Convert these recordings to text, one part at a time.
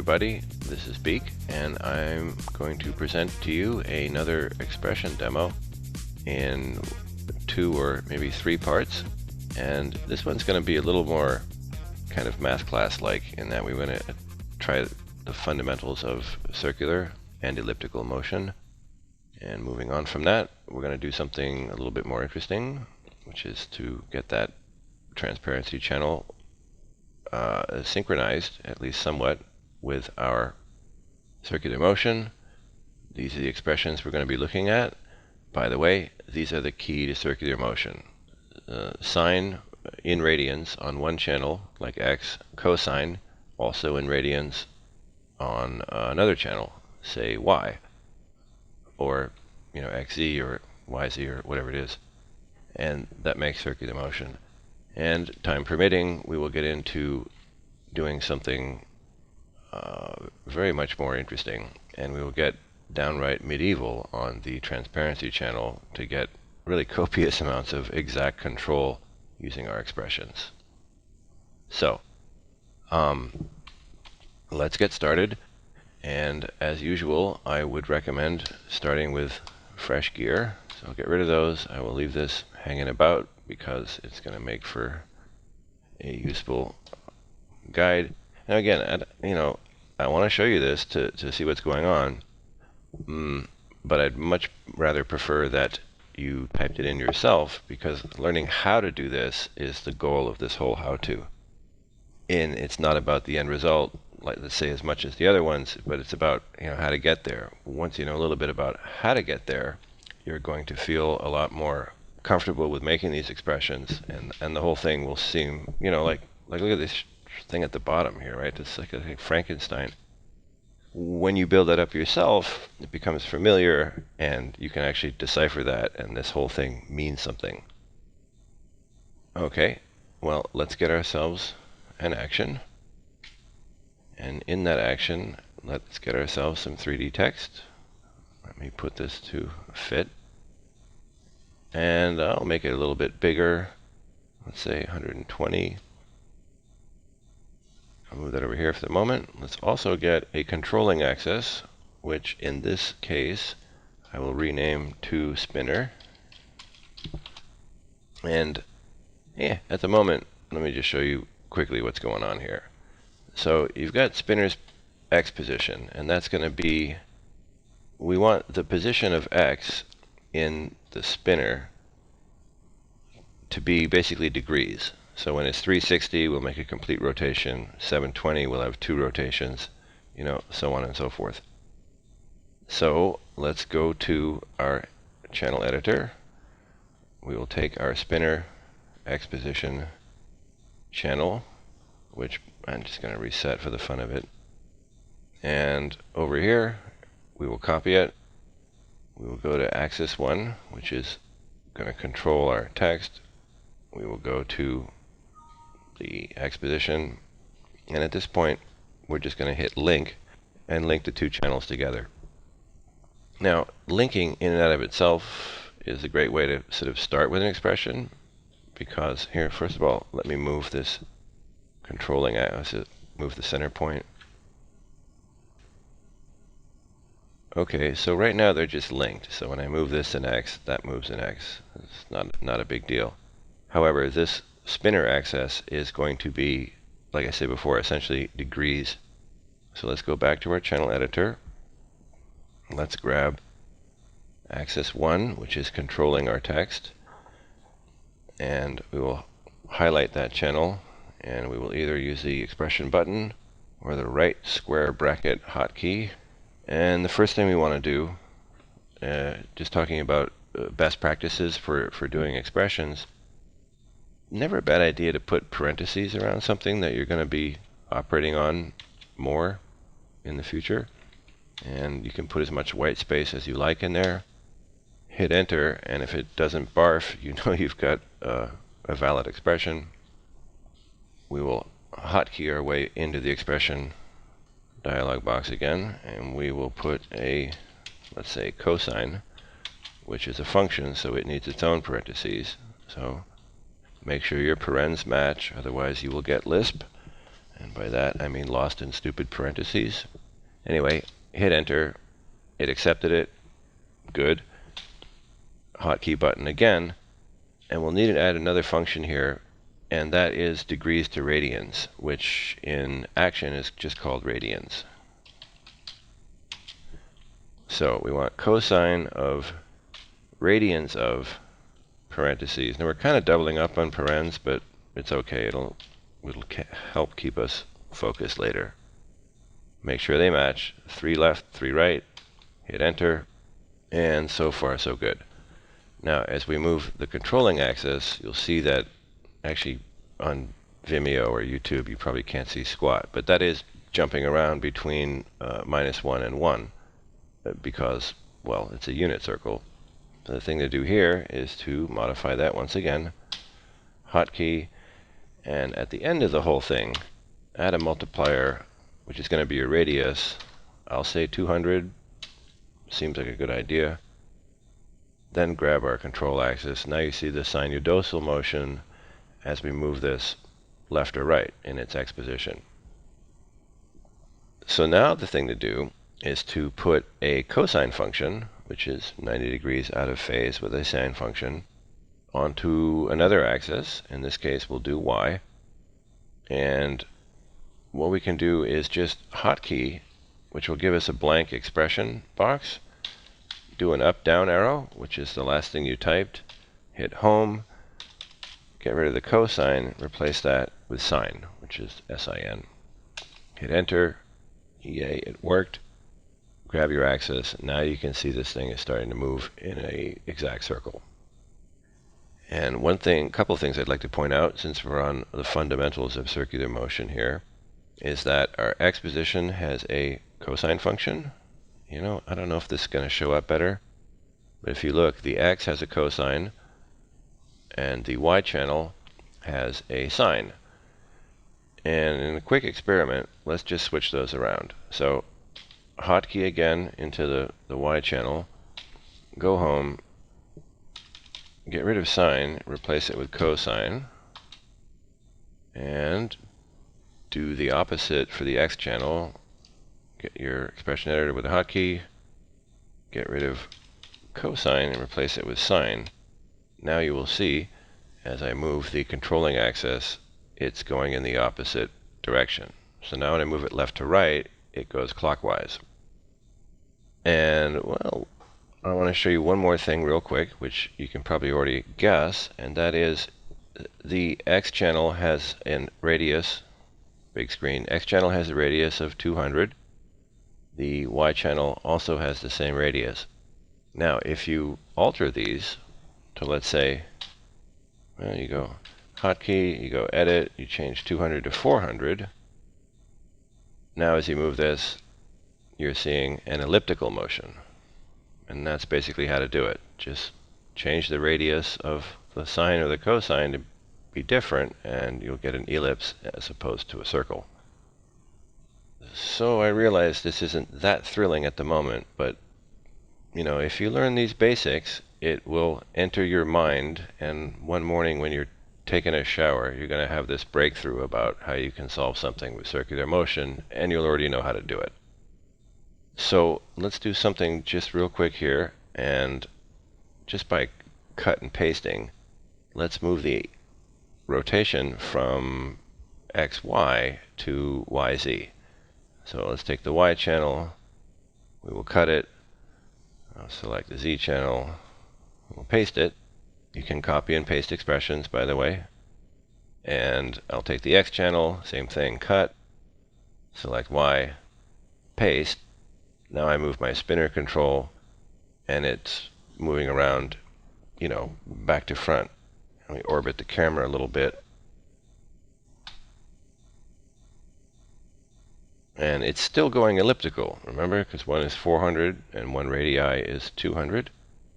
everybody, this is Beak, and I'm going to present to you another expression demo in 2 or maybe 3 parts. And this one's going to be a little more kind of math class-like in that we're going to try the fundamentals of circular and elliptical motion. And moving on from that, we're going to do something a little bit more interesting, which is to get that transparency channel synchronized, at least somewhat, with our circular motion. These are the expressions we're going to be looking at. By the way, these are the key to circular motion. Sine in radians on one channel, like x, cosine also in radians on another channel, say y, or xz or yz or whatever it is, and that makes circular motion. And time permitting, we will get into doing something very much more interesting, and we will get downright medieval on the transparency channel to get really copious amounts of exact control using our expressions. So, let's get started. And as usual, I would recommend starting with fresh gear. So I'll get rid of those. I will leave this hanging about because it's going to make for a useful guide. Now again, I want to show you this to see what's going on, but I'd much rather prefer that you typed it in yourself, because learning how to do this is the goal of this whole how-to. And it's not about the end result, like let's say, as much as the other ones, but it's about how to get there. Once you know a little bit about how to get there, you're going to feel a lot more comfortable with making these expressions, and the whole thing will seem, like look at this thing at the bottom here, right? It's like a Frankenstein. When you build that up yourself, it becomes familiar, and you can actually decipher that, and this whole thing means something. Okay, well, let's get ourselves an action. And in that action, let's get ourselves some 3D text. Let me put this to fit. And I'll make it a little bit bigger. Let's say 120. I'll move that over here for the moment. Let's also get a controlling axis, which in this case I will rename to spinner. And yeah, at the moment, let me just show you quickly what's going on here. So you've got spinner's x position, and that's going to be, we want the position of x in the spinner to be basically degrees. So when it's 360, we'll make a complete rotation. 720, we'll have 2 rotations, so on and so forth. So let's go to our channel editor. We will take our spinner x position channel, which I'm just going to reset for the fun of it. And over here, we will copy it. We will go to axis 1, which is going to control our text. We will go to the x position, and at this point, we're just going to hit link and link the 2 channels together. Now, linking in and out of itself is a great way to sort of start with an expression, because here, first of all, let me move this controlling axis, move the center point. Okay, so right now they're just linked. So when I move this in x, that moves in x. It's not a big deal. However, this spinner axis is going to be, like I said before, essentially degrees. So let's go back to our channel editor. Let's grab axis 1, which is controlling our text, and we will highlight that channel, and we will either use the expression button or the right square bracket hotkey. And the first thing we want to do, just talking about best practices for doing expressions, never a bad idea to put parentheses around something that you're going to be operating on more in the future. And you can put as much white space as you like in there. Hit enter, and if it doesn't barf, you've got a valid expression. We will hotkey our way into the expression dialog box again, and we will put a, let's say, cosine, which is a function, so it needs its own parentheses. So make sure your parens match, otherwise you will get Lisp. And by that I mean lost in stupid parentheses. Anyway, hit enter. It accepted it. Good. Hotkey button again. And we'll need to add another function here, and that is degrees to radians, which in action is just called radians. So we want cosine of radians of parentheses. Now we're kind of doubling up on parens, but it's okay. It'll help keep us focused later. Make sure they match. 3 left, 3 right. Hit enter. And so far, so good. Now, as we move the controlling axis, you'll see that actually on Vimeo or YouTube, you probably can't see squat, but that is jumping around between -1 and 1 because, well, it's a unit circle. So the thing to do here is to modify that once again. Hotkey, and at the end of the whole thing, add a multiplier, which is going to be your radius. I'll say 200. Seems like a good idea. Then grab our control axis. Now you see the sinusoidal motion as we move this left or right in its x position. So now the thing to do is to put a cosine function, which is 90 degrees out of phase with a sine function, onto another axis. In this case, we'll do y. And what we can do is just hotkey, which will give us a blank expression box. Do an up-down arrow, which is the last thing you typed. Hit home. Get rid of the cosine. Replace that with sine, which is sin. Hit enter. Yay, it worked. Grab your axis. Now you can see this thing is starting to move in an exact circle. And couple of things I'd like to point out, since we're on the fundamentals of circular motion here, is that our x position has a cosine function. You know, I don't know if this is going to show up better, but if you look, the x has a cosine, and the y channel has a sine. And in a quick experiment, let's just switch those around. So hotkey again into the y channel, go home, get rid of sine, replace it with cosine, and do the opposite for the x channel. Get your expression editor with a hotkey, get rid of cosine and replace it with sine. Now you will see, as I move the controlling axis, it's going in the opposite direction. So now when I move it left to right, it goes clockwise. And, well, I want to show you one more thing real quick, which you can probably already guess, and that is the x channel has a radius, big screen, x channel has a radius of 200. The y channel also has the same radius. Now, if you alter these to, let's say, well, you go hotkey, you go edit, you change 200 to 400. Now as you move this, you're seeing an elliptical motion. And that's basically how to do it. Just change the radius of the sine or the cosine to be different, and you'll get an ellipse as opposed to a circle. So I realize this isn't that thrilling at the moment, but you know, if you learn these basics, it will enter your mind, and one morning when you're taking a shower, you're going to have this breakthrough about how you can solve something with circular motion, and you'll already know how to do it. So let's do something just real quick here, and just by cut and pasting, let's move the rotation from XY to YZ. So let's take the Y channel, we will cut it, I'll select the Z channel, we'll paste it. You can copy and paste expressions, by the way. And I'll take the X channel, same thing, cut, select Y, paste. Now I move my spinner control, and it's moving around, you know, back to front. Let me orbit the camera a little bit. And it's still going elliptical, remember, because one is 400 and one radii is 200.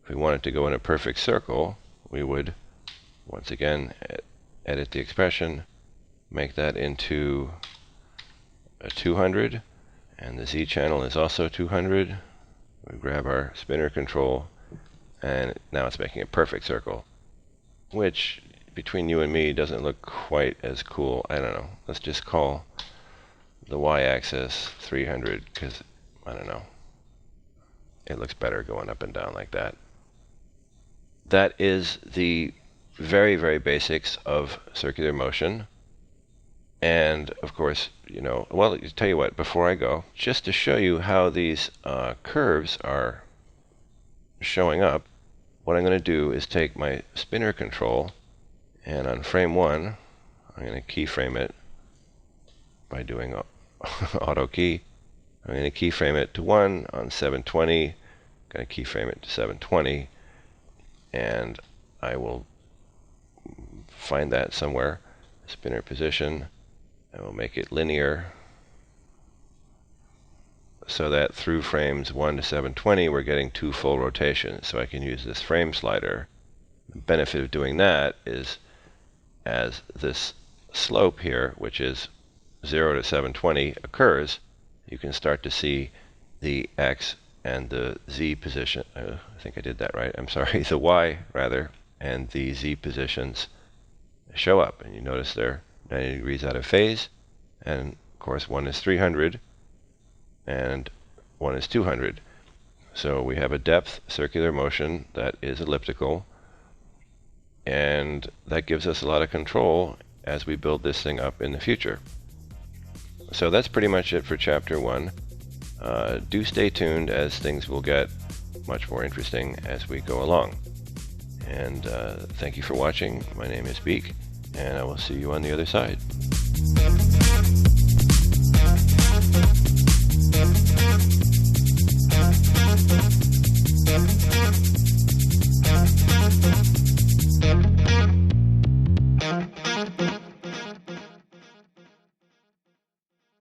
If we wanted to go in a perfect circle, we would, once again, edit the expression, make that into a 200, and the Z channel is also 200. We grab our spinner control, and now it's making a perfect circle, which, between you and me, doesn't look quite as cool. I don't know. Let's just call the y-axis 300 because, I don't know, it looks better going up and down like that. That is the very, very basics of circular motion. And of course, well, tell you what, before I go, just to show you how these curves are showing up, what I'm going to do is take my spinner control, and on frame 1, I'm going to keyframe it by doing auto key. I'm going to keyframe it to 1 on 720. I'm going to keyframe it to 720, and I will find that somewhere, spinner position. I will make it linear so that through frames 1 to 720 we're getting 2 full rotations. So I can use this frame slider. The benefit of doing that is as this slope here, which is 0 to 720, occurs, you can start to see the x and the z position. I think I did that right. I'm sorry, the y rather, and the z positions show up. And you notice they're 90 degrees out of phase. And of course, one is 300 and one is 200. So we have a depth circular motion that is elliptical, and that gives us a lot of control as we build this thing up in the future. So that's pretty much it for chapter 1. Do stay tuned, as things will get much more interesting as we go along. And thank you for watching. My name is Beak, and I will see you on the other side.